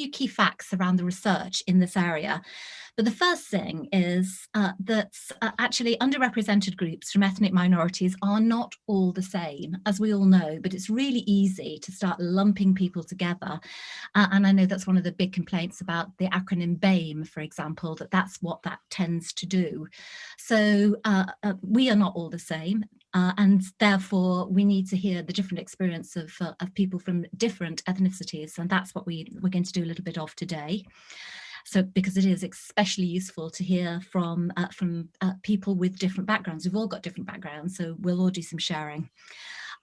key facts around the research in this area. But the first thing is that actually underrepresented groups from ethnic minorities are not all the same, as we all know, but it's really easy to start lumping people together. And I know that's one of the big complaints about the acronym BAME, for example, that's what that tends to do. So we are not all the same. And therefore, we need to hear the different experience of people from different ethnicities. And that's what we're going to do a little bit of today. So because it is especially useful to hear from people with different backgrounds. We've all got different backgrounds, so we'll all do some sharing.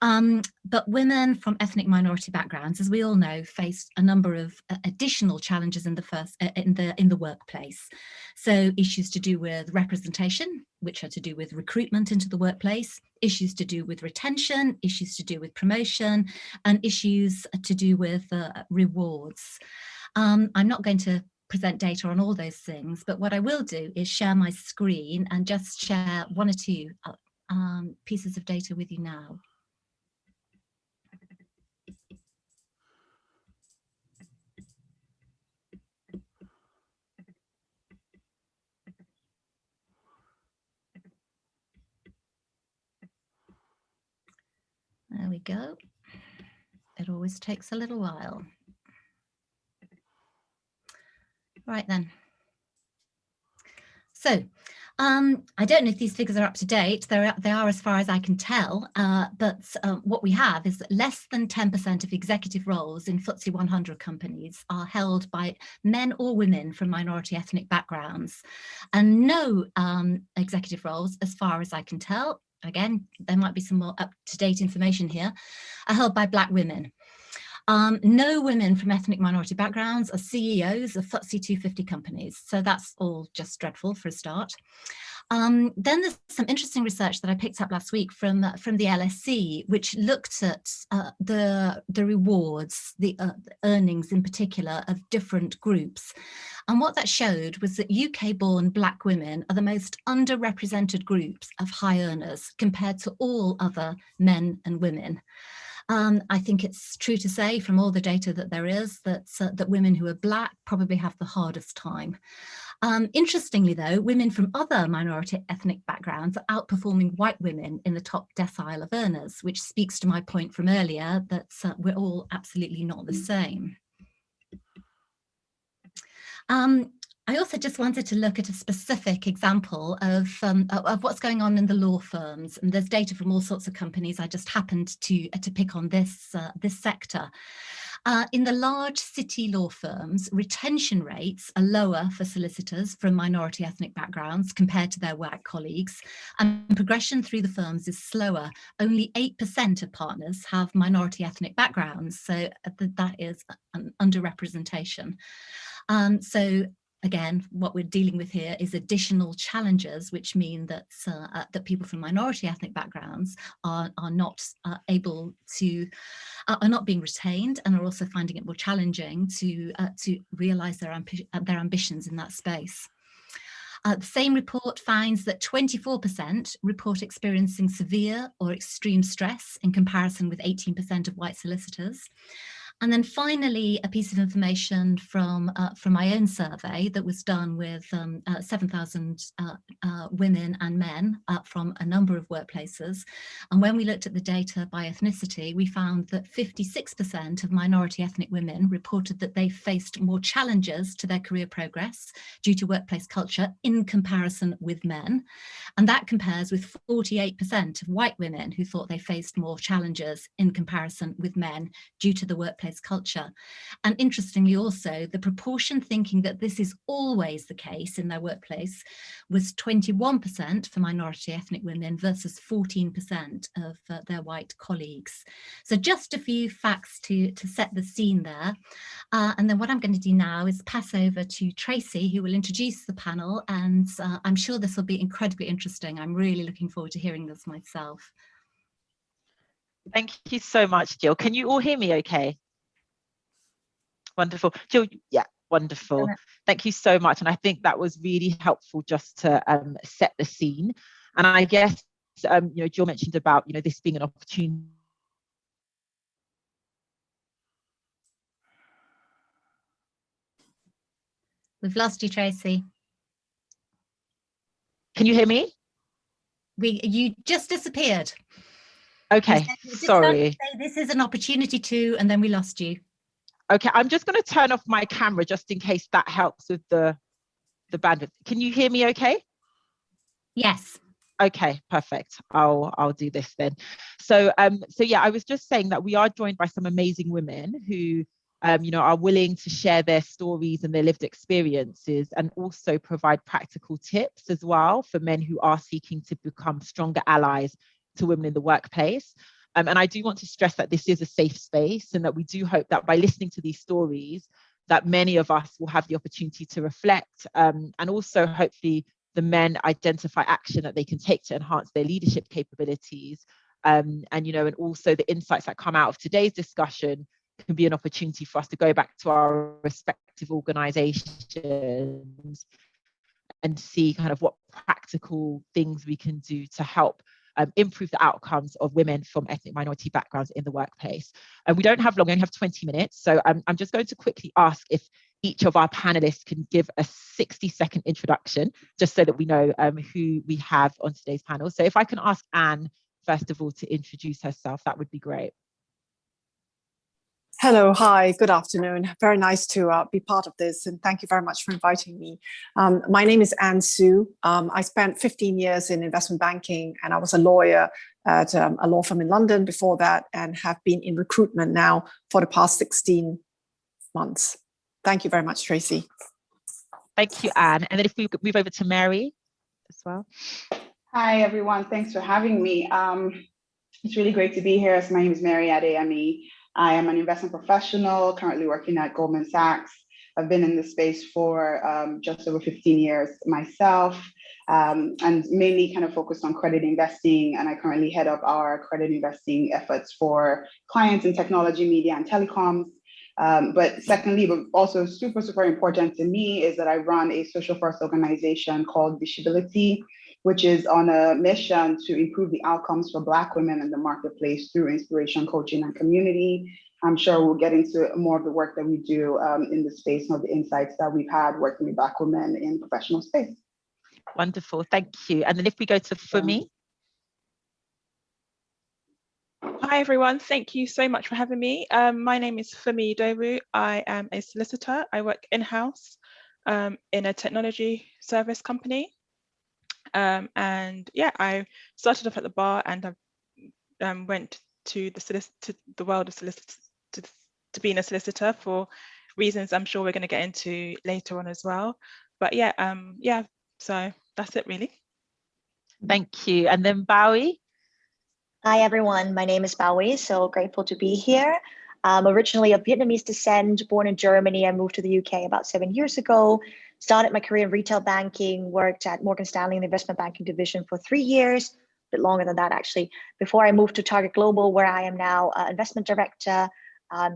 But women from ethnic minority backgrounds, as we all know, face a number of additional challenges in the workplace. So issues to do with representation, which are to do with recruitment into the workplace, issues to do with retention, issues to do with promotion, and issues to do with rewards. I'm not going to present data on all those things, but what I will do is share my screen and just share one or two pieces of data with you now. There we go. It always takes a little while. Right then. So I don't know if these figures are up to date. They are as far as I can tell, but what we have is that less than 10% of executive roles in FTSE 100 companies are held by men or women from minority ethnic backgrounds, and no executive roles, as far as I can tell, again, there might be some more up-to-date information here, are held by Black women. No women from ethnic minority backgrounds are CEOs of FTSE 250 companies. So that's all just dreadful for a start. Then there's some interesting research that I picked up last week from the LSE, which looked at the rewards, the earnings in particular of different groups. And what that showed was that UK-born Black women are the most underrepresented groups of high earners compared to all other men and women. I think it's true to say from all the data that there is that women who are Black probably have the hardest time. Interestingly though, women from other minority ethnic backgrounds are outperforming white women in the top decile of earners, which speaks to my point from earlier that we're all absolutely not the same. I also just wanted to look at a specific example of what's going on in the law firms, and there's data from all sorts of companies. I just happened to pick on this sector. In the large city law firms, retention rates are lower for solicitors from minority ethnic backgrounds compared to their white colleagues, and progression through the firms is slower. Only 8% of partners have minority ethnic backgrounds, so that is an underrepresentation. So again, what we're dealing with here is additional challenges, which mean that that people from minority ethnic backgrounds are not able to, are not being retained, and are also finding it more challenging to realise their ambitions in that space. The same report finds that 24% report experiencing severe or extreme stress in comparison with 18% of white solicitors. And then finally, a piece of information from my own survey that was done with 7,000 women and men from a number of workplaces. And when we looked at the data by ethnicity, we found that 56% of minority ethnic women reported that they faced more challenges to their career progress due to workplace culture in comparison with men. And that compares with 48% of white women who thought they faced more challenges in comparison with men due to the workplace culture. And interestingly also, the proportion thinking that this is always the case in their workplace was 21% for minority ethnic women versus 14% of their white colleagues. So just a few facts to set the scene there. And then what I'm going to do now is pass over to Tracey, who will introduce the panel, and I'm sure this will be incredibly interesting. I'm really looking forward to hearing this myself. Thank you so much, Jill. Can you all hear me okay? Wonderful. Jill, yeah, wonderful. Thank you so much. And I think that was really helpful just to set the scene. And I guess, Jill mentioned about, this being an opportunity. We've lost you, Tracey. Can you hear me? You just disappeared. Okay, sorry. This is an opportunity to, and then we lost you. Okay, I'm just going to turn off my camera just in case that helps with the bandwidth. Can you hear me okay? Yes. Okay, perfect. I'll do this then. So yeah, I was just saying that we are joined by some amazing women who are willing to share their stories and their lived experiences, and also provide practical tips as well for men who are seeking to become stronger allies to women in the workplace. And I do want to stress that this is a safe space, and that we do hope that by listening to these stories, that many of us will have the opportunity to reflect, and also hopefully the men identify action that they can take to enhance their leadership capabilities. And also the insights that come out of today's discussion can be an opportunity for us to go back to our respective organizations and see kind of what practical things we can do to help improve the outcomes of women from ethnic minority backgrounds in the workplace. And we don't have long, we only have 20 minutes. So I'm just going to quickly ask if each of our panelists can give a 60-second introduction, just so that we know who we have on today's panel. So if I can ask Anne, first of all, to introduce herself, that would be great. Hello, hi, good afternoon. Very nice to be part of this, and thank you very much for inviting me. My name is Anne Siew. I spent 15 years in investment banking, and I was a lawyer at a law firm in London before that, and have been in recruitment now for the past 16 months. Thank you very much, Tracey. Thank you, Anne. And then if we move over to Mary as well. Hi, everyone. Thanks for having me. It's really great to be here. So my name is Mary Adeyemi. I am an investment professional currently working at Goldman Sachs. I've been in this space for just over 15 years myself, and mainly kind of focused on credit investing. And I currently head up our credit investing efforts for clients in technology, media, and telecoms. But secondly, but also super, super important to me, is that I run a social first organization called Visibility, which is on a mission to improve the outcomes for Black women in the marketplace through inspiration, coaching, and community. I'm sure we'll get into more of the work that we do in the space, and of the insights that we've had working with Black women in professional space. Wonderful, thank you. And then if we go to Funmi. Hi everyone, thank you so much for having me. My name is Funmi Idowu. I am a solicitor. I work in-house in a technology service company. And yeah, I started off at the bar, and I went to the world of to being a solicitor for reasons I'm sure we're going to get into later on as well. But yeah, so that's it really. Thank you. And then BaoY. Hi everyone, my name is BaoY, so grateful to be here. I'm originally of Vietnamese descent, born in Germany. I moved to the UK about 7 years ago, started my career in retail banking, worked at Morgan Stanley in the investment banking division for 3 years, a bit longer than that actually, before I moved to Target Global, where I am now investment director.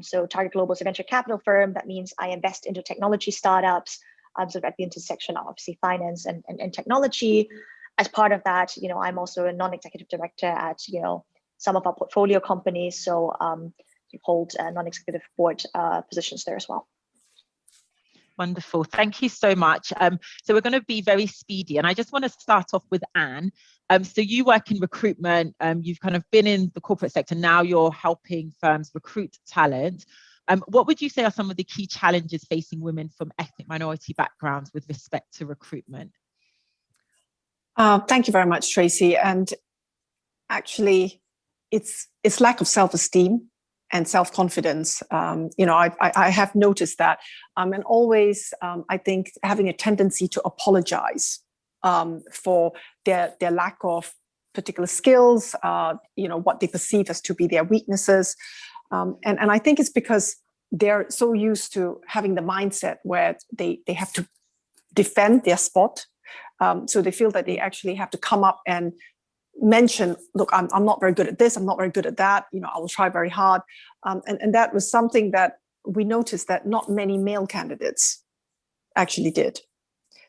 So Target Global is a venture capital firm. That means I invest into technology startups, sort of at the intersection of obviously finance and technology. As part of that, I'm also a non-executive director at, some of our portfolio companies. So hold non-executive board positions there as well. Wonderful, thank you so much. So we're going to be very speedy, and I just want to start off with Anne. So you work in recruitment, you've kind of been in the corporate sector, now you're helping firms recruit talent. What would you say are some of the key challenges facing women from ethnic minority backgrounds with respect to recruitment? Thank you very much, Tracey. And actually, it's lack of self-esteem and self-confidence. I have noticed that, and always I think having a tendency to apologize for their lack of particular skills, what they perceive as to be their weaknesses, and I think it's because they're so used to having the mindset where they have to defend their spot. So they feel that they actually have to come up and mention, look, I'm not very good at this, I'm not very good at that, I will try very hard. And that was something that we noticed that not many male candidates actually did.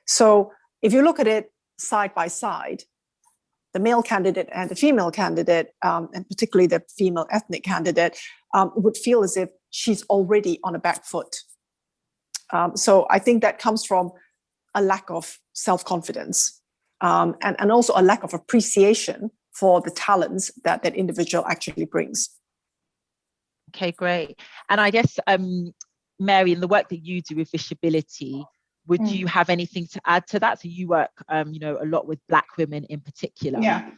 So if you look at it side by side, the male candidate and the female candidate, and particularly the female ethnic candidate, would feel as if she's already on a back foot. So I think that comes from a lack of self-confidence, and also a lack of appreciation for the talents that that individual actually brings. Okay, great. And I guess, Mary, in the work that you do with visibility, would you have anything to add to that? So you work, a lot with Black women in particular. Yeah.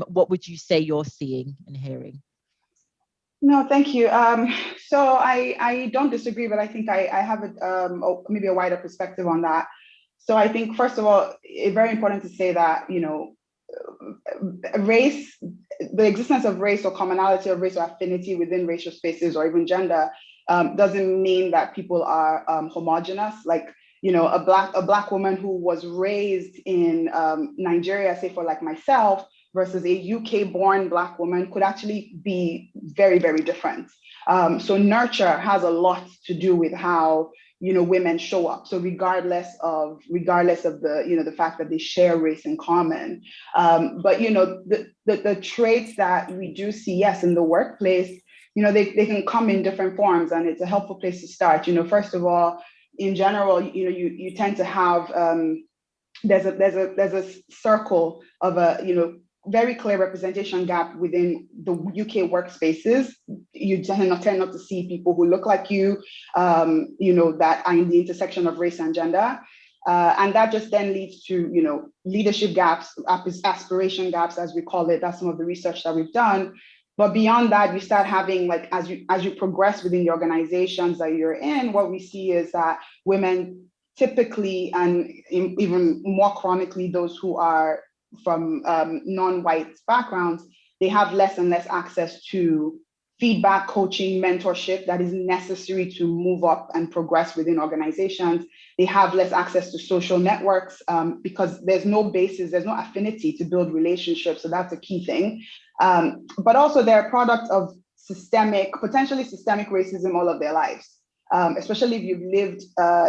What would you say you're seeing and hearing? No, thank you. So I don't disagree, but I think I have maybe a wider perspective on that. So I think, first of all, it's very important to say that, race, the existence of race or commonality of race or affinity within racial spaces or even gender doesn't mean that people are homogenous. Like, a black woman who was raised in Nigeria, say for like myself, versus a UK-born Black woman could actually be very, very different. So nurture has a lot to do with how women show up. So regardless of the the fact that they share race in common, but the traits that we do see, yes, in the workplace, they can come in different forms, and it's a helpful place to start. First of all, in general, you tend to have there's a circle of a very clear representation gap within the UK workspaces. You tend not to see people who look like you, that are in the intersection of race and gender. And that just then leads to, leadership gaps, aspiration gaps, as we call it. That's some of the research that we've done. But beyond that, you start having, like, as you progress within the organizations that you're in, what we see is that women typically, and even more chronically, those who are from non-white backgrounds, they have less and less access to feedback, coaching, mentorship that is necessary to move up and progress within organizations. They have less access to social networks because there's no basis, there's no affinity to build relationships. So that's a key thing. But also they're a product of potentially systemic racism all of their lives. Especially if you've lived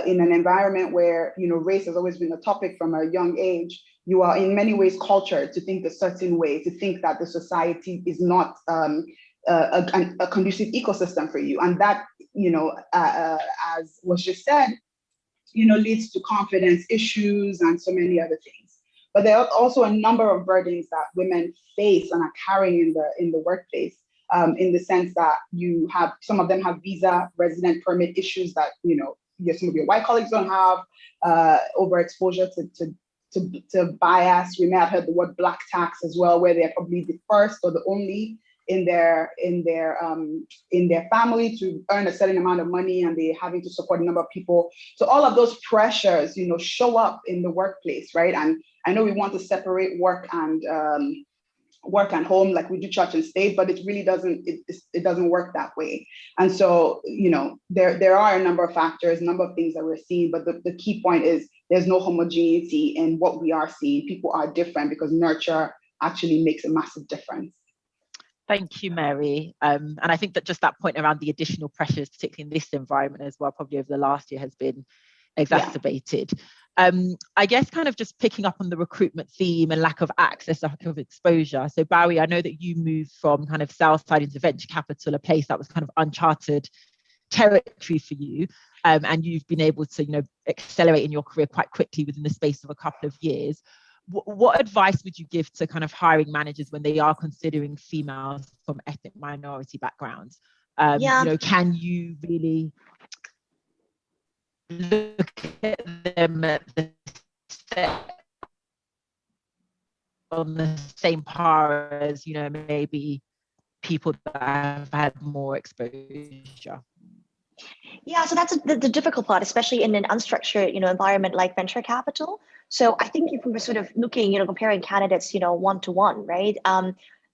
in an environment where race has always been a topic from a young age. You are in many ways cultured to think a certain way, to think that the society is not a conducive ecosystem for you, and that as was just said, leads to confidence issues and so many other things. But there are also a number of burdens that women face and are carrying in the workplace. In the sense that some of them have visa resident permit issues that some of your white colleagues don't have, overexposure to bias. You may have heard the word black tax as well, where they're probably the first or the only in their family to earn a certain amount of money, and they're having to support a number of people. So all of those pressures, show up in the workplace, right? And I know we want to separate work and home, like we do church and state, but it really doesn't work that way. And so, there are a number of factors, a number of things that we're seeing, but the key point is there's no homogeneity in what we are seeing. People are different because nurture actually makes a massive difference. Thank you, Mary. And I think that just that point around the additional pressures, particularly in this environment as well, probably over the last year, has been exacerbated. Yeah. I guess kind of just picking up on the recruitment theme and lack of access, lack of exposure. So BaoY, I know that you moved from kind of Southside into venture capital, a place that was kind of uncharted territory for you. And you've been able to, accelerate in your career quite quickly within the space of a couple of years. What advice would you give to kind of hiring managers when they are considering females from ethnic minority backgrounds? Can you really look at them on the same par as, maybe people that have had more exposure? Yeah, so that's the difficult part, especially in an unstructured, environment like venture capital. So I think if we were sort of looking, comparing candidates, one-to-one, right?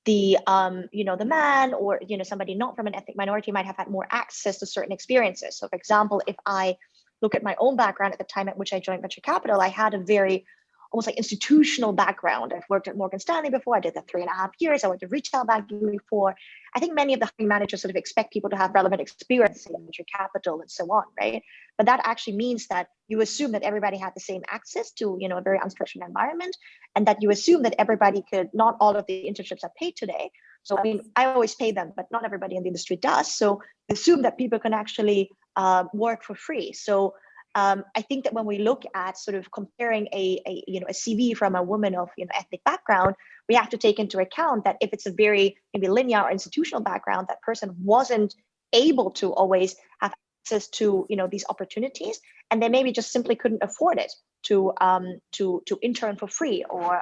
The man or, somebody not from an ethnic minority might have had more access to certain experiences. So for example, if I look at my own background at the time at which I joined venture capital, I had a very almost like institutional background. I've worked at Morgan Stanley before. I did that 3.5 years. I went to retail banking before. I think many of the hiring managers sort of expect people to have relevant experience in venture capital and so on, right? But that actually means that you assume that everybody had the same access to, a very unstructured environment, and that you assume that everybody could, not all of the internships are paid today. So, I always pay them, but not everybody in the industry does. So assume that people can actually work for free. So I think that when we look at sort of comparing a CV from a woman of ethnic background, we have to take into account that if it's a very maybe linear or institutional background, that person wasn't able to always have access to these opportunities, and they maybe just simply couldn't afford it to intern for free, or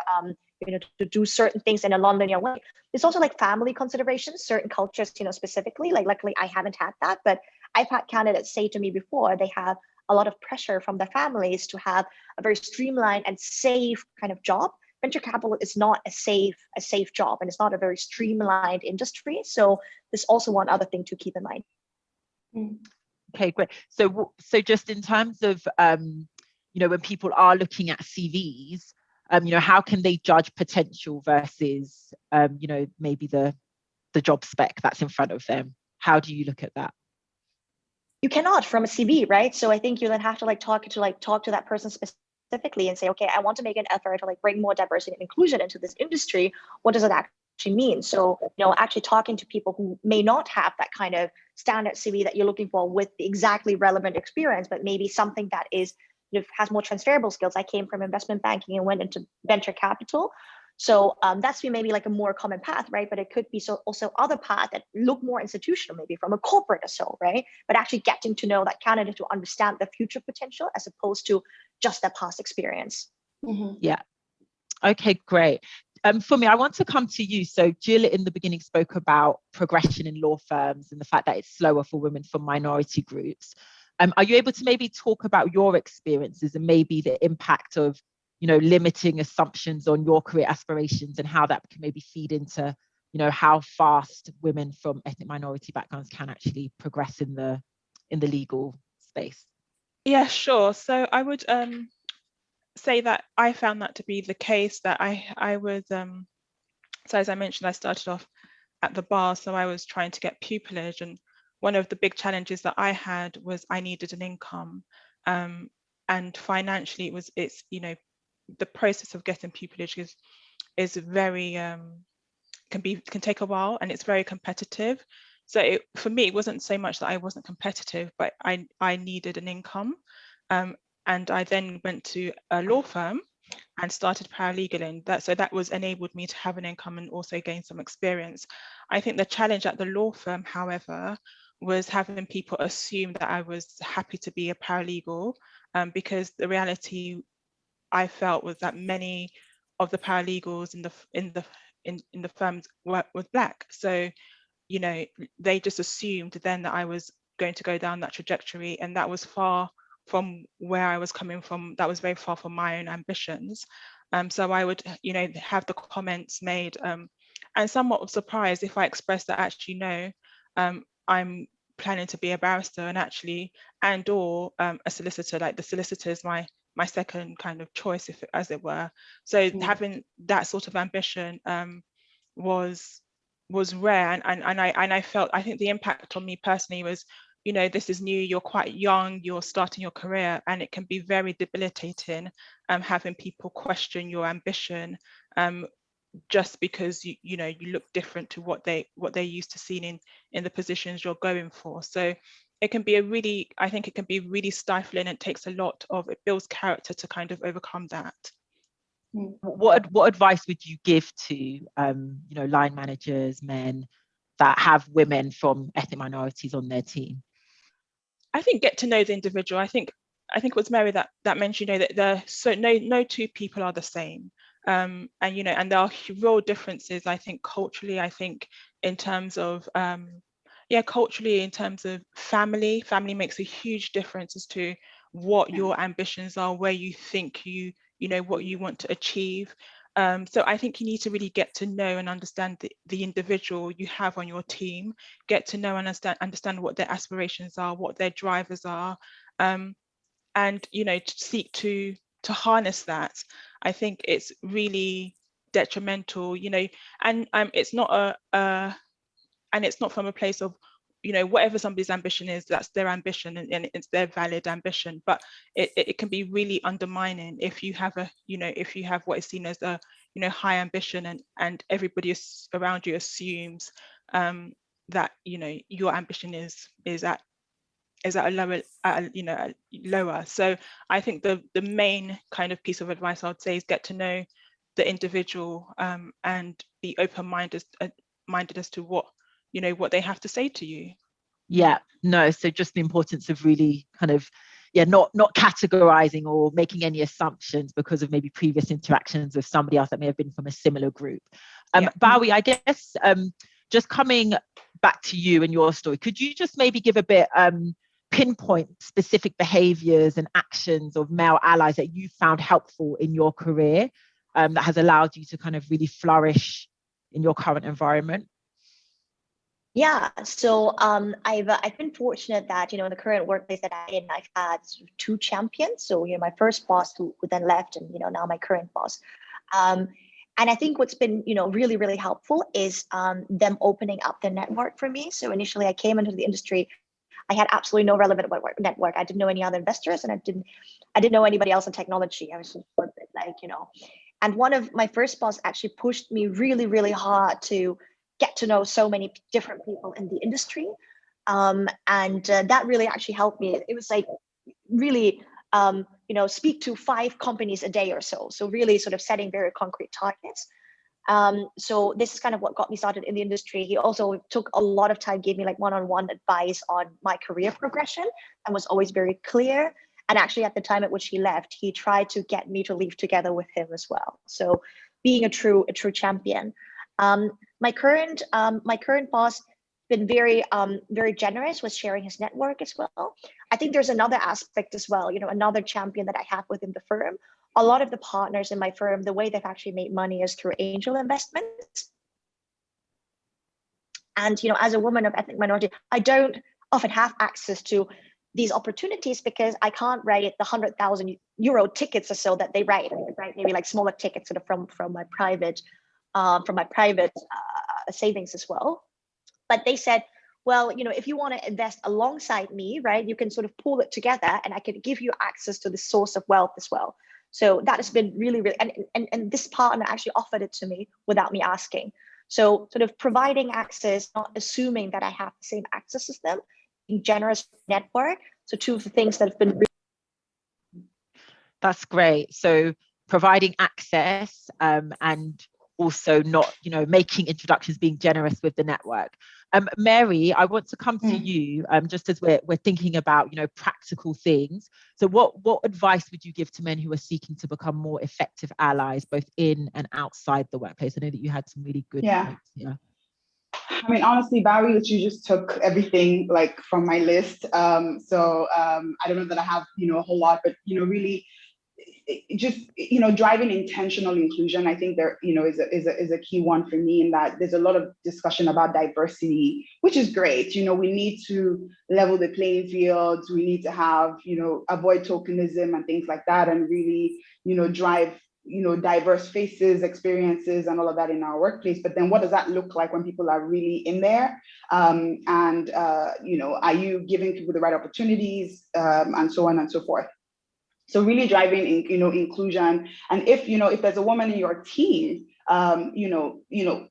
to do certain things in a non-linear way. There's also like family considerations, certain cultures, specifically. Like luckily I haven't had that, but I've had candidates say to me before they have a lot of pressure from their families to have a very streamlined and safe kind of job. Venture capital is not a safe job, and it's not a very streamlined industry. So there's also one other thing to keep in mind. Okay, great. So just in terms of when people are looking at CVs, how can they judge potential versus maybe the job spec that's in front of them? How do you look at that? You cannot from a CV, right? So I think you then have to talk to that person specifically and say, okay, I want to make an effort to bring more diversity and inclusion into this industry. What does it actually mean? So actually talking to people who may not have that kind of standard CV that you're looking for with the exactly relevant experience, but maybe something that is has more transferable skills. I came from investment banking and went into venture capital. So that's maybe a more common path, right? But it could be also other paths that look more institutional, maybe from a corporate or so, right? But actually getting to know that candidate to understand the future potential as opposed to just their past experience. Yeah. Okay, great. For me, I want to come to you. So Jill in the beginning spoke about progression in law firms and the fact that it's slower for women from minority groups. Are you able to maybe talk about your experiences and maybe the impact of limiting assumptions on your career aspirations and how that can maybe feed into, how fast women from ethnic minority backgrounds can actually progress in the legal space? Yeah, sure. So I would say that I found that to be the case, that I would, so as I mentioned, I started off at the bar, so I was trying to get pupillage, and one of the big challenges that I had was I needed an income, and financially it's the process of getting pupillage is very can take a while, and it's very competitive. So for me, it wasn't so much that I wasn't competitive, but I needed an income, and I then went to a law firm and started paralegaling. That was enabled me to have an income and also gain some experience. I think the challenge at the law firm, however, was having people assume that I was happy to be a paralegal, because the reality I felt was that many of the paralegals in the firms were Black. So, they just assumed then that I was going to go down that trajectory, and that was far from where I was coming from. That was very far from my own ambitions. So I would, have the comments made, and somewhat surprised if I expressed that actually no, I'm planning to be a barrister or a solicitor. Like the solicitor is my second kind of choice, as it were. So having that sort of ambition was rare, and I felt, I think the impact on me personally was, this is new, you're quite young, you're starting your career, and it can be very debilitating having people question your ambition just because you look different to what they're used to seeing in the positions you're going for. So it can be I think it can be really stifling, and it takes a lot of, it builds character to kind of overcome that. What advice would you give to line managers, men that have women from ethnic minorities on their team? I think get to know the individual. I think it was Mary that mentioned, that no two people are the same, and there are real differences. I think culturally, I think in terms of culturally, in terms of family makes a huge difference as to what your ambitions are, where you think what you want to achieve. So I think you need to really get to know and understand the individual you have on your team, get to know and understand what their aspirations are, what their drivers are, and to seek to harness that. I think it's really detrimental, and it's not and it's not from a place of, whatever somebody's ambition is, that's their ambition, and it's their valid ambition. But it can be really undermining if you have what is seen as a high ambition, and everybody around you assumes that your ambition is at is at a lower. So I think the main kind of piece of advice I would say is get to know the individual and be open-minded as to what they have to say to you. Yeah, no, so just the importance of really kind of, not categorizing or making any assumptions because of maybe previous interactions with somebody else that may have been from a similar group. BaoY, I guess just coming back to you and your story, could you just maybe give a bit pinpoint specific behaviors and actions of male allies that you found helpful in your career that has allowed you to kind of really flourish in your current environment? Yeah, so I've been fortunate that in the current workplace that I'm in, I've had sort of two champions. So my first boss who then left, and now my current boss. And I think what's been really, really helpful is them opening up their network for me. So initially I came into the industry, I had absolutely no relevant network. I didn't know any other investors, and I didn't know anybody else in technology. I was sort of and one of my first boss actually pushed me really, really hard to get to know so many different people in the industry. And that really actually helped me. It was like really, speak to 5 companies a day or so. So really sort of setting very concrete targets. So this is kind of what got me started in the industry. He also took a lot of time, gave me like one-on-one advice on my career progression, and was always very clear. And actually at the time at which he left, he tried to get me to leave together with him as well. So being a true champion. My current boss been very generous with sharing his network as well. I think there's another aspect as well, another champion that I have within the firm. A lot of the partners in my firm, the way they've actually made money is through angel investments. And as a woman of ethnic minority, I don't often have access to these opportunities because I can't write the 100,000 euro tickets or so that they write. Maybe like smaller tickets sort of from my private savings as well. But they said, well, if you want to invest alongside me, right, you can sort of pull it together, and I can give you access to the source of wealth as well. So that has been really, really, and this partner actually offered it to me without me asking. So sort of providing access, not assuming that I have the same access as them, being generous network. So two of the things that have been really. That's great. So providing access and also not, making introductions, being generous with the network. Mary, I want to come to you just as we're thinking about, practical things. So what advice would you give to men who are seeking to become more effective allies, both in and outside the workplace? I know that you had some really good points. Yeah. I mean, honestly, BaoY, you just took everything like from my list. I don't know that I have, a whole lot, but, really just, driving intentional inclusion, I think there, is a key one for me, in that there's a lot of discussion about diversity, which is great. We need to level the playing fields. We need to have, avoid tokenism and things like that, and really, drive, diverse faces, experiences, and all of that in our workplace. But then what does that look like when people are really in there? Are you giving people the right opportunities, and so on and so forth? So really driving, inclusion. And if there's a woman in your team,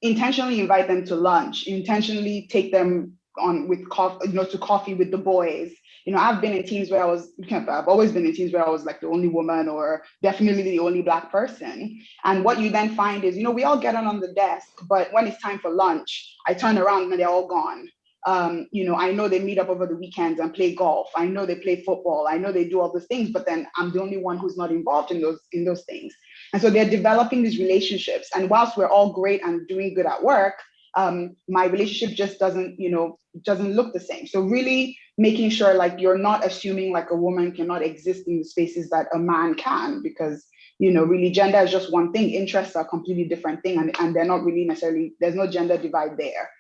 intentionally invite them to lunch, intentionally take them on with coffee, to coffee with the boys. I've been in teams where I've always been in teams where I was like the only woman, or definitely the only Black person. And what you then find is, we all get on the desk, but when it's time for lunch, I turn around and they're all gone. I know they meet up over the weekends and play golf. I know they play football. I know they do all those things, but then I'm the only one who's not involved in those things. And so they're developing these relationships. And whilst we're all great and doing good at work, my relationship just doesn't look the same. So really making sure like you're not assuming like a woman cannot exist in the spaces that a man can, because really gender is just one thing. Interests are a completely different thing, and they're not really necessarily, there's no gender divide there.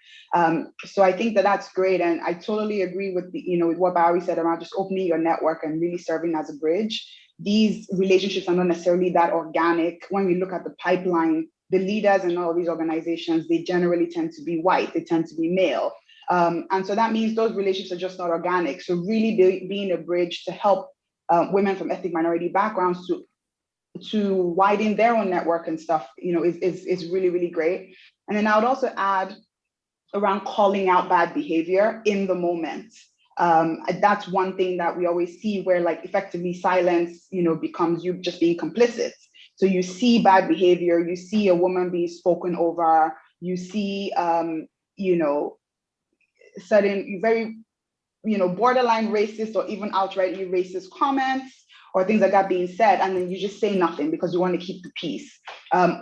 So I think that's great. And I totally agree with with what BaoY said around just opening your network and really serving as a bridge. These relationships are not necessarily that organic. When we look at the pipeline, the leaders in all of these organizations, they generally tend to be white, they tend to be male. And so that means those relationships are just not organic. So really being a bridge to help women from ethnic minority backgrounds to widen their own network and stuff, is really, really great. And then I would also add around calling out bad behavior in the moment. That's one thing that we always see, where like effectively silence, becomes you just being complicit. So you see bad behavior, you see a woman being spoken over, you see, certain very, borderline racist or even outrightly racist comments or things like that being said, and then you just say nothing because you want to keep the peace.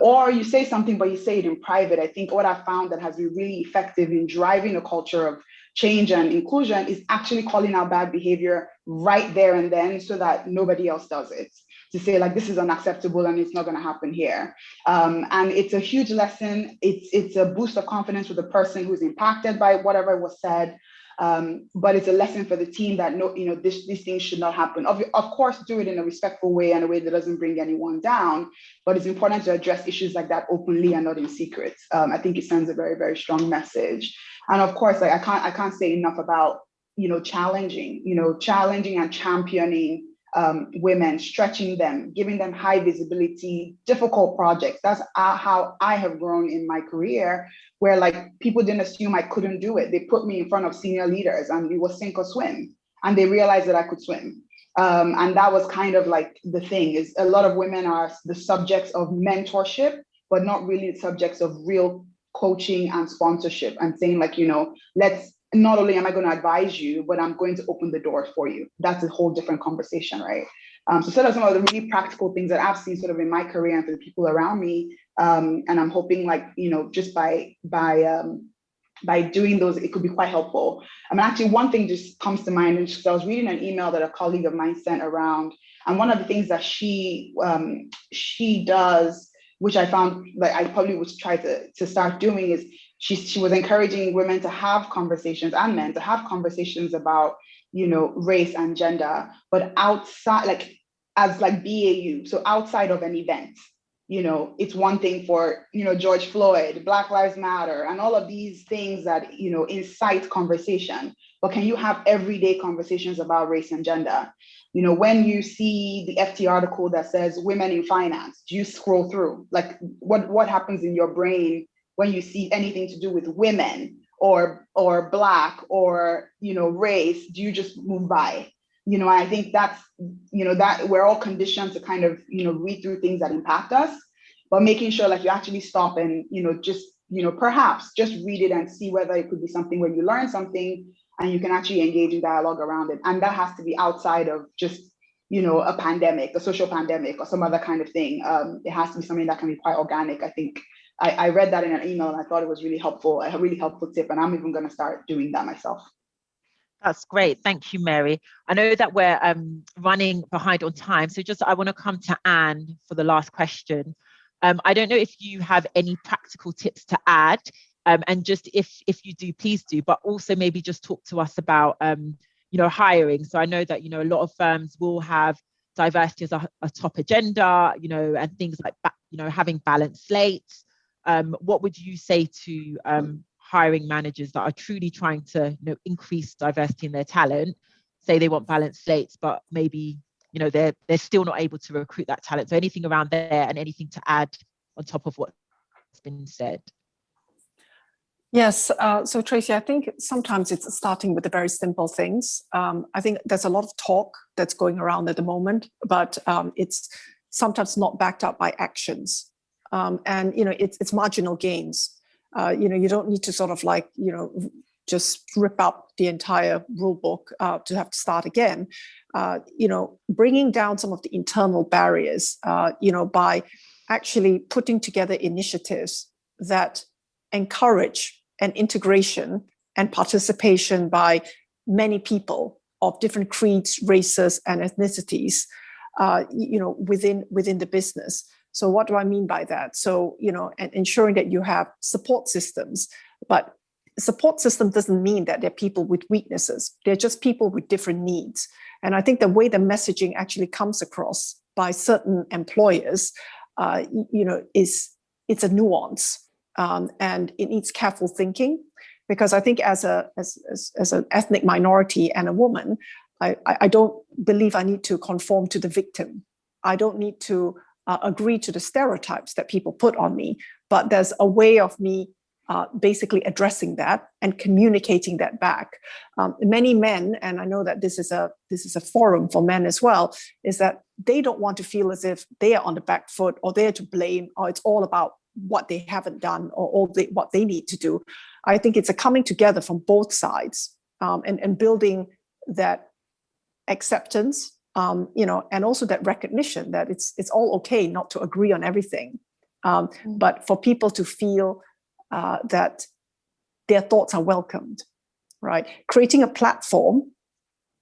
Or you say something, but you say it in private. I think what I found that has been really effective in driving a culture of change and inclusion is actually calling out bad behavior right there and then, so that nobody else does it. To say like, this is unacceptable and it's not going to happen here. And it's a huge lesson. It's a boost of confidence for the person who's impacted by whatever was said. But it's a lesson for the team that these things should not happen. Of course, do it in a respectful way and a way that doesn't bring anyone down. But it's important to address issues like that openly and not in secret. I think it sends a very, very strong message. And of course, like I can't say enough about challenging and championing women, stretching them, giving them high visibility, difficult projects. That's how I have grown in my career, where like people didn't assume I couldn't do it. They put me in front of senior leaders and it was sink or swim, and they realized that I could swim. And that was kind of like the thing, is a lot of women are the subjects of mentorship, but not really the subjects of real coaching and sponsorship, and saying like, let's, not only am I going to advise you, but I'm going to open the doors for you. That's a whole different conversation, right? So sort of some of the really practical things that I've seen sort of in my career and for the people around me. And I'm hoping like, just by doing those, it could be quite helpful. I mean, actually, one thing just comes to mind, and I was reading an email that a colleague of mine sent around. And one of the things that she does, which I found like I probably would try to start doing, is she was encouraging women to have conversations, and men to have conversations about, race and gender, but outside, like as like BAU. So outside of an event, it's one thing for, George Floyd, Black Lives Matter, and all of these things that, incite conversation. But can you have everyday conversations about race and gender? When you see the FT article that says women in finance, do you scroll through? Like what happens in your brain when you see anything to do with women or Black or, race? Do you just move by? I think that's, that we're all conditioned to kind of, read through things that impact us, but making sure like you actually stop and, just, perhaps just read it and see whether it could be something where you learn something and you can actually engage in dialogue around it. And that has to be outside of just, a pandemic, a social pandemic or some other kind of thing. It has to be something that can be quite organic. I think I read that in an email and I thought it was really helpful, a really helpful tip. And I'm even going to start doing that myself. That's great. Thank you, Mary. I know that we're running behind on time. So I want to come to Anne for the last question. I don't know if you have any practical tips to add, and just if you do, please do, but also maybe just talk to us about, hiring. So I know that, a lot of firms will have diversity as a top agenda, and things like, having balanced slates. What would you say to hiring managers that are truly trying to, increase diversity in their talent? Say they want balanced slates, but maybe, they're still not able to recruit that talent. So anything around there and anything to add on top of what's been said? Yes. So Tracey, I think sometimes it's starting with the very simple things. I think there's a lot of talk that's going around at the moment, but it's sometimes not backed up by actions. And, it's marginal gains. You don't need to sort of like, just rip up the entire rule book to have to start again. Bringing down some of the internal barriers, by actually putting together initiatives that encourage an integration and participation by many people of different creeds, races, and ethnicities, within the business. So what do I mean by that? So, and ensuring that you have support systems, but support system doesn't mean that they're people with weaknesses. They're just people with different needs. And I think the way the messaging actually comes across by certain employers, it's a nuance, and it needs careful thinking, because I think as an ethnic minority and a woman, I don't believe I need to conform to the victim. I don't need to agree to the stereotypes that people put on me, but there's a way of me basically addressing that and communicating that back. Many men, and I know that this is a forum for men as well, is that they don't want to feel as if they are on the back foot or they're to blame, or it's all about what they haven't done or what they need to do. I think it's a coming together from both sides, and building that acceptance, and also that recognition that it's all okay not to agree on everything, but for people to feel that their thoughts are welcomed, right? Creating a platform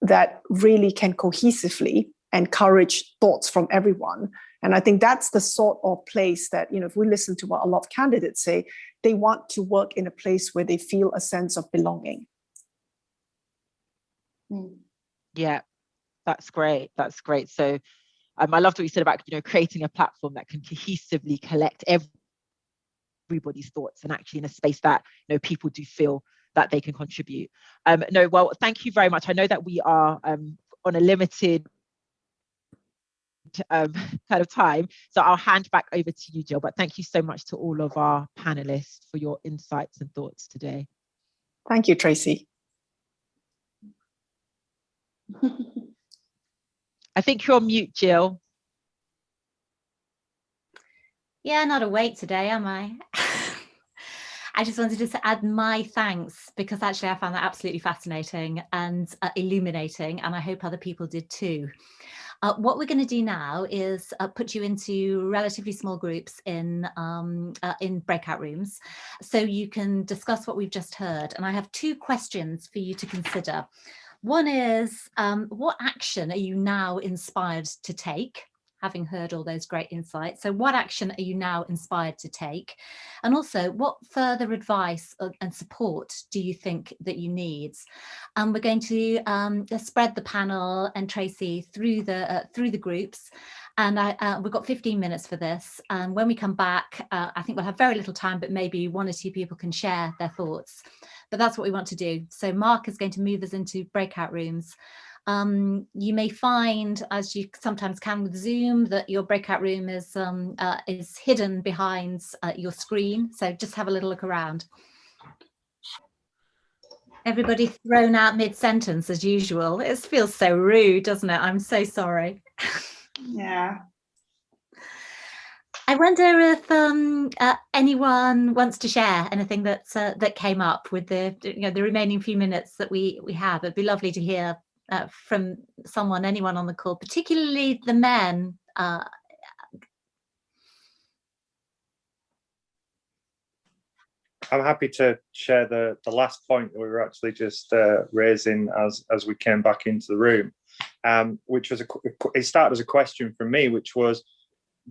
that really can cohesively encourage thoughts from everyone. And I think that's the sort of place that, if we listen to what a lot of candidates say, they want to work in a place where they feel a sense of belonging. Yeah, that's great. That's great. So I loved what you said about, creating a platform that can cohesively collect everybody's thoughts, and actually in a space that people do feel that they can contribute. Well, thank you very much. I know that we are on a limited kind of time, so I'll hand back over to you, Jill, but thank you so much to all of our panelists for your insights and thoughts today. Thank you, Tracey. I think you're on mute, Jill. Yeah, not awake today, am I? I just wanted to add my thanks, because actually I found that absolutely fascinating and illuminating, and I hope other people did too. What we're going to do now is put you into relatively small groups in breakout rooms, so you can discuss what we've just heard. And I have two questions for you to consider. One is, what action are you now inspired to take, having heard all those great insights? So what action are you now inspired to take? And also, what further advice and support do you think that you need? And we're going to spread the panel and Tracey through the groups. And we've got 15 minutes for this. And when we come back, I think we'll have very little time, but maybe one or two people can share their thoughts. But that's what we want to do. So Mark is going to move us into breakout rooms. You may find, as you sometimes can with Zoom, that your breakout room is hidden behind your screen. So just have a little look around. Everybody thrown out mid-sentence as usual. It feels so rude, doesn't it? I'm so sorry. Yeah. I wonder if anyone wants to share anything that came up with the remaining few minutes that we have. It'd be lovely to hear from anyone on the call, particularly the men. I'm happy to share the last point that we were actually just raising as we came back into the room, which was it started as a question from me, which was,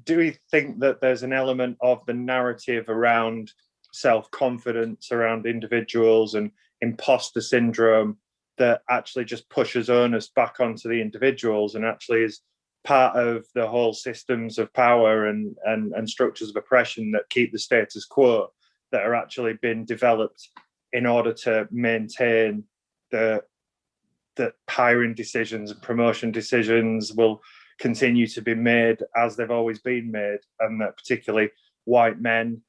do we think that there's an element of the narrative around self-confidence around individuals and imposter syndrome that actually just pushes onus back onto the individuals and actually is part of the whole systems of power and structures of oppression that keep the status quo, that are actually being developed in order to maintain the hiring decisions and promotion decisions will continue to be made as they've always been made, and that particularly white men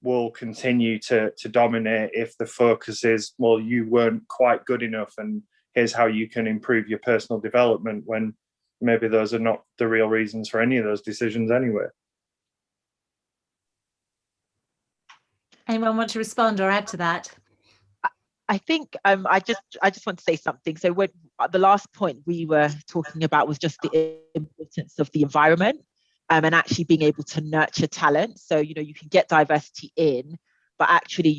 will continue to dominate if the focus is, well, you weren't quite good enough and here's how you can improve your personal development, when maybe those are not the real reasons for any of those decisions anyway. Anyone want to respond or add to that? I think I just want to say something. So when the last point we were talking about was just the importance of the environment, and actually being able to nurture talent. So, you can get diversity in, but actually,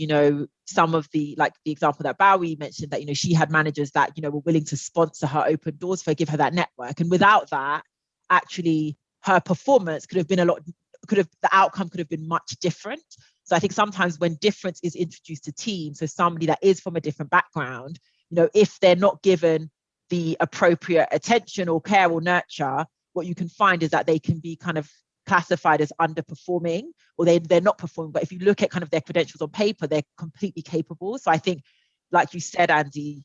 some of the example that BaoY mentioned, that, she had managers that, were willing to sponsor her, open doors for her, give her that network. And without that, actually her performance the outcome could have been much different. So I think sometimes when difference is introduced to teams, so somebody that is from a different background, if they're not given the appropriate attention or care or nurture, what you can find is that they can be kind of classified as underperforming, or they're not performing. But if you look at kind of their credentials on paper, they're completely capable. So I think, like you said, Andy,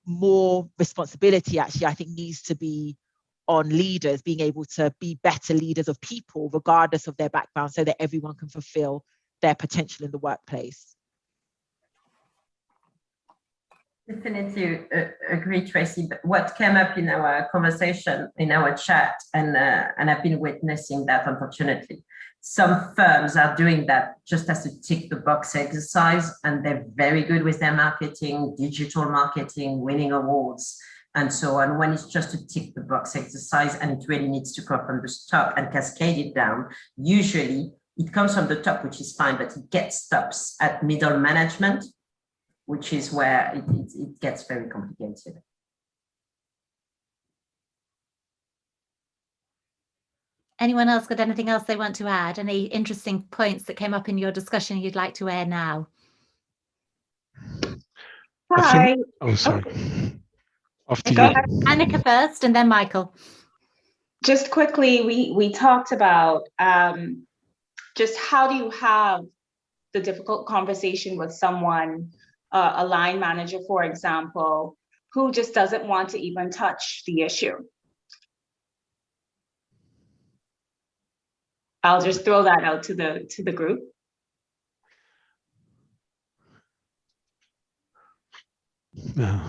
more responsibility actually, I think, needs to be on leaders being able to be better leaders of people, regardless of their background, so that everyone can fulfill their potential in the workplace. Definitely agree, Tracey. But what came up in our conversation, in our chat, and I've been witnessing that, unfortunately. Some firms are doing that just as a tick the box exercise, and they're very good with their marketing, digital marketing, winning awards, and so on. When it's just a tick the box exercise and it really needs to come from the top and cascade it down, usually it comes from the top, which is fine, but it stops at middle management, which is where it gets very complicated. Anyone else got anything else they want to add? Any interesting points that came up in your discussion you'd like to air now? Hi. Oh, sorry. After you. Annika first and then Michael. Just quickly, we talked about just how do you have the difficult conversation with someone, a line manager, for example, who just doesn't want to even touch the issue. I'll just throw that out to the group. No.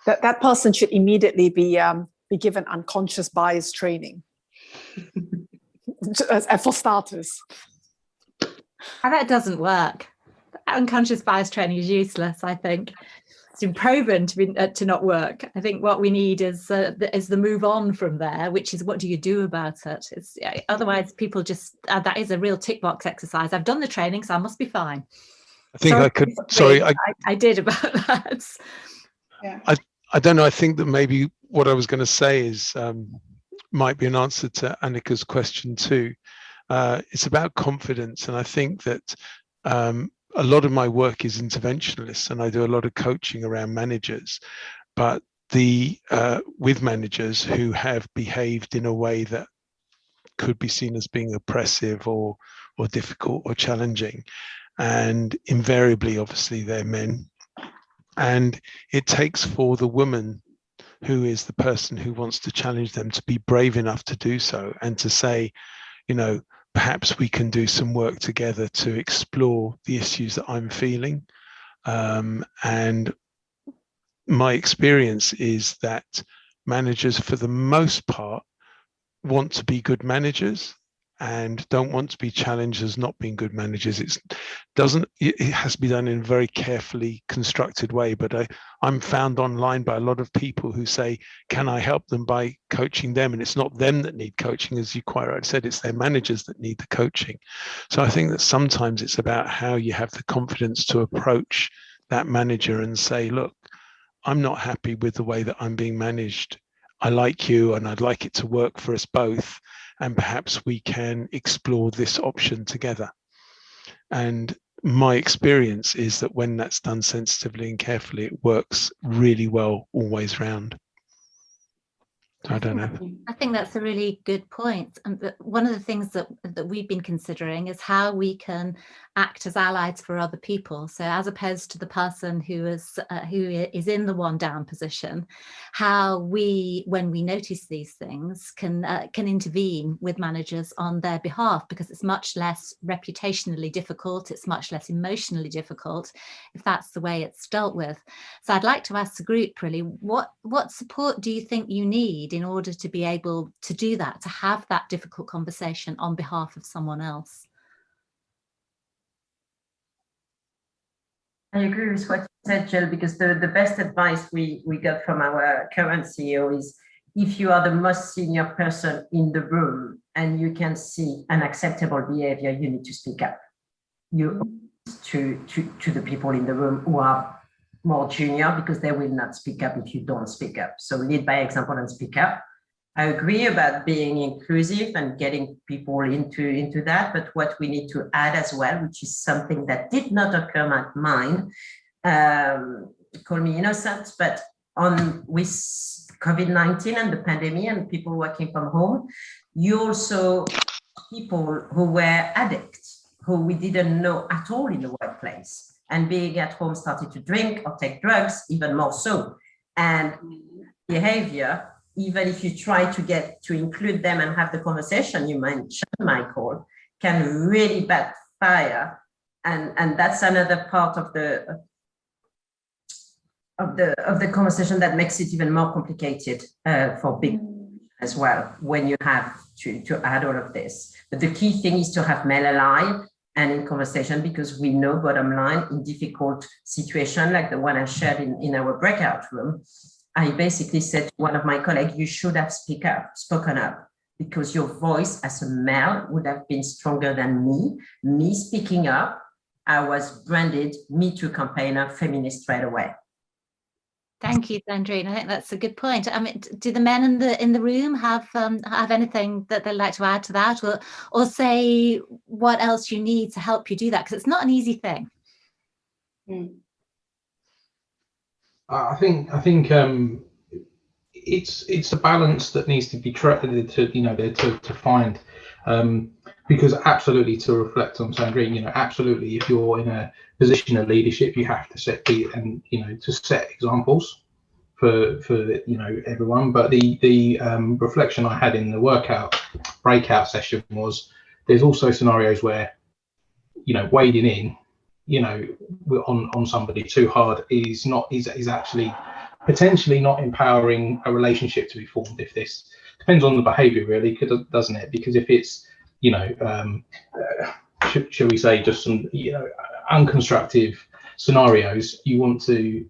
That person should immediately be given unconscious bias training. For starters. And that doesn't work. Unconscious bias training is useless, I think. It's been proven to not work. I think what we need is the move on from there, which is what do you do about it? Otherwise, people just, that is a real tick box exercise. I've done the training, so I must be fine. I think I could, I did about that. Yeah. I don't know, I think that maybe what I was going to say is, might be an answer to Annika's question too. It's about confidence. And I think that a lot of my work is interventionist, and I do a lot of coaching around managers, but with managers who have behaved in a way that could be seen as being oppressive or difficult or challenging. And invariably, obviously, they're men. And it takes for the woman who is the person who wants to challenge them to be brave enough to do so and to say, you know, perhaps we can do some work together to explore the issues that I'm feeling. And my experience is that managers, for the most part, want to be good managers and don't want to be challenged as not being good managers. It has to be done in a very carefully constructed way. But I'm found online by a lot of people who say, can I help them by coaching them? And it's not them that need coaching, as you quite rightly said, it's their managers that need the coaching. So I think that sometimes it's about how you have the confidence to approach that manager and say, look, I'm not happy with the way that I'm being managed. I like you and I'd like it to work for us both. And perhaps we can explore this option together. And my experience is that when that's done sensitively and carefully, it works really well always round. I don't know. I think that's a really good point. And one of the things that we've been considering is how we can act as allies for other people. So as opposed to the person who is in the one down position, how we, when we notice these things, can intervene with managers on their behalf, because it's much less reputationally difficult, it's much less emotionally difficult if that's the way it's dealt with. So I'd like to ask the group really, what support do you think you need in order to be able to do that, to have that difficult conversation on behalf of someone else? I agree with what you said, Jill, because the best advice we got from our current CEO is, if you are the most senior person in the room and you can see unacceptable behavior, you need to speak up. You to the people in the room who are more junior, because they will not speak up if you don't speak up. So we lead by example and speak up. I agree about being inclusive and getting people into that, but what we need to add as well, which is something that did not occur in my mind, call me innocent, but with COVID-19 and the pandemic and people working from home, you also people who were addicts, who we didn't know at all in the workplace, and being at home started to drink or take drugs, even more so. And behavior, even if you try to include them and have the conversation you mentioned, Michael, can really backfire. And that's another part of the conversation that makes it even more complicated for big as well when you have to add all of this. But the key thing is to have male ally and in conversation, because we know, bottom line, in difficult situations like the one I shared in our breakout room, I basically said to one of my colleagues, you should have spoken up, because your voice as a male would have been stronger than me. Me speaking up, I was branded Me Too campaigner, feminist right away. Thank you, Sandrine. I think that's a good point. I mean, do the men in the room have anything that they'd like to add to that, or say what else you need to help you do that? Because it's not an easy thing. I think it's a balance that needs to be tried to find, because absolutely, to reflect on Sandrine, absolutely, if you're in a position of leadership, you have to set set examples for everyone. But the reflection I had in the breakout session was, there's also scenarios where wading in on somebody too hard is actually potentially not empowering a relationship to be formed. If this depends on the behavior, really, doesn't it? Because if it's shall we say, just some unconstructive scenarios, you want to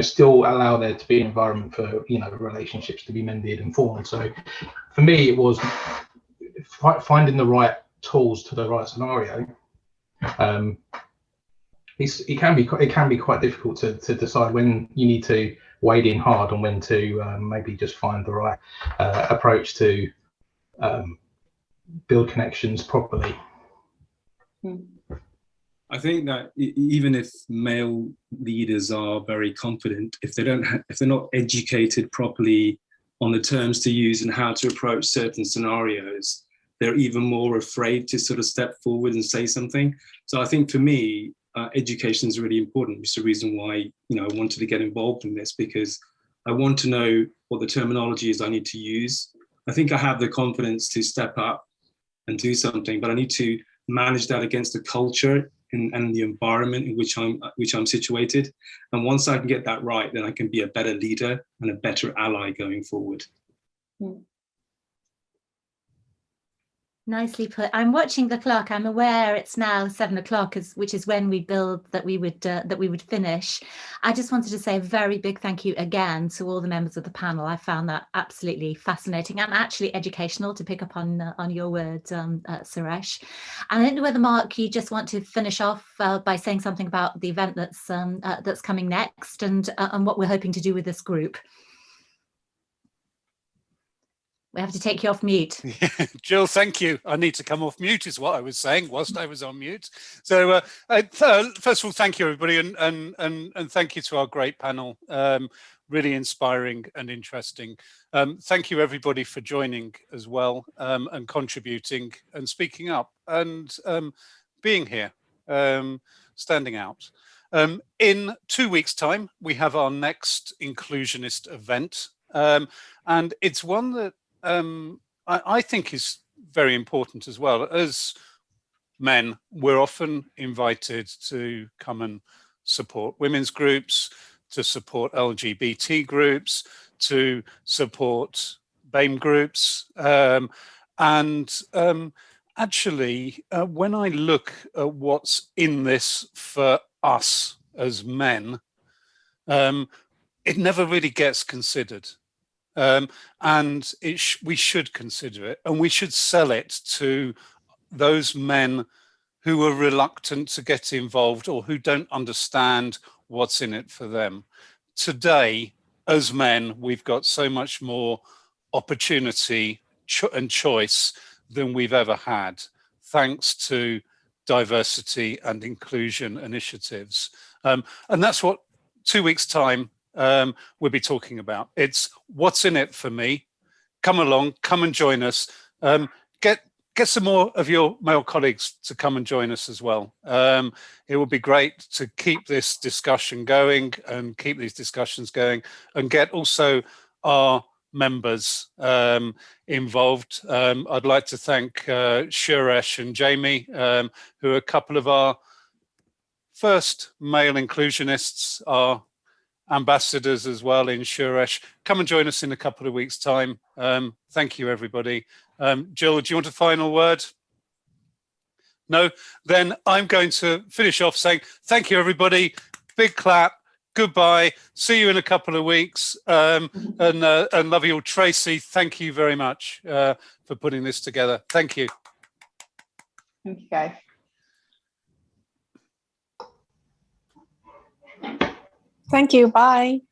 still allow there to be an environment for relationships to be mended and formed. So for me, it was finding the right tools to the right scenario. It can be quite difficult to decide when you need to wade in hard and when to maybe just find the right approach to build connections properly. I think that even if male leaders are very confident, if they're not educated properly on the terms to use and how to approach certain scenarios, they're even more afraid to sort of step forward and say something. So I think for me, education is really important. It's the reason why I wanted to get involved in this, because I want to know what the terminology is I need to use. I think I have the confidence to step up and do something, but I need to manage that against the culture and the environment in which I'm situated. And once I can get that right, then I can be a better leader and a better ally going forward. Nicely put. I'm watching the clock. I'm aware it's now 7 o'clock, which is when we billed that we would finish. I just wanted to say a very big thank you again to all the members of the panel. I found that absolutely fascinating and actually educational, to pick up on your words, Suresh. And I don't know whether, Mark, you just want to finish off by saying something about the event that's coming next and what we're hoping to do with this group. We have to take you off mute. Jill, thank you. I need to come off mute is what I was saying whilst I was on mute. So first of all, thank you, everybody, and thank you to our great panel. Really inspiring and interesting. Thank you, everybody, for joining as well, and contributing and speaking up and being here, standing out. In 2 weeks' time, we have our next Inclusionist event, and it's one that I think is very important as well. As men, we're often invited to come and support women's groups, to support LGBT groups, to support BaoY groups. Actually, when I look at what's in this for us as men, it never really gets considered. And we should consider it, and we should sell it to those men who are reluctant to get involved or who don't understand what's in it for them. Today, as men, we've got so much more opportunity and choice than we've ever had, thanks to diversity and inclusion initiatives. And that's what 2 weeks' time we'll be talking about. It's what's in it for me. Come along, come and join us. Get some more of your male colleagues to come and join us as well. It would be great to keep this discussion going and keep these discussions going and get also our members involved. I'd like to thank Suresh and Jamie, who are a couple of our first male inclusionists, our ambassadors as well in Suresh. Come and join us in a couple of weeks' time. Thank you, everybody. Jill, do you want a final word? No? Then I'm going to finish off saying thank you, everybody. Big clap. Goodbye. See you in a couple of weeks. And love you all. Tracey, thank you very much for putting this together. Thank you. Thank you, guys. Thank you. Bye.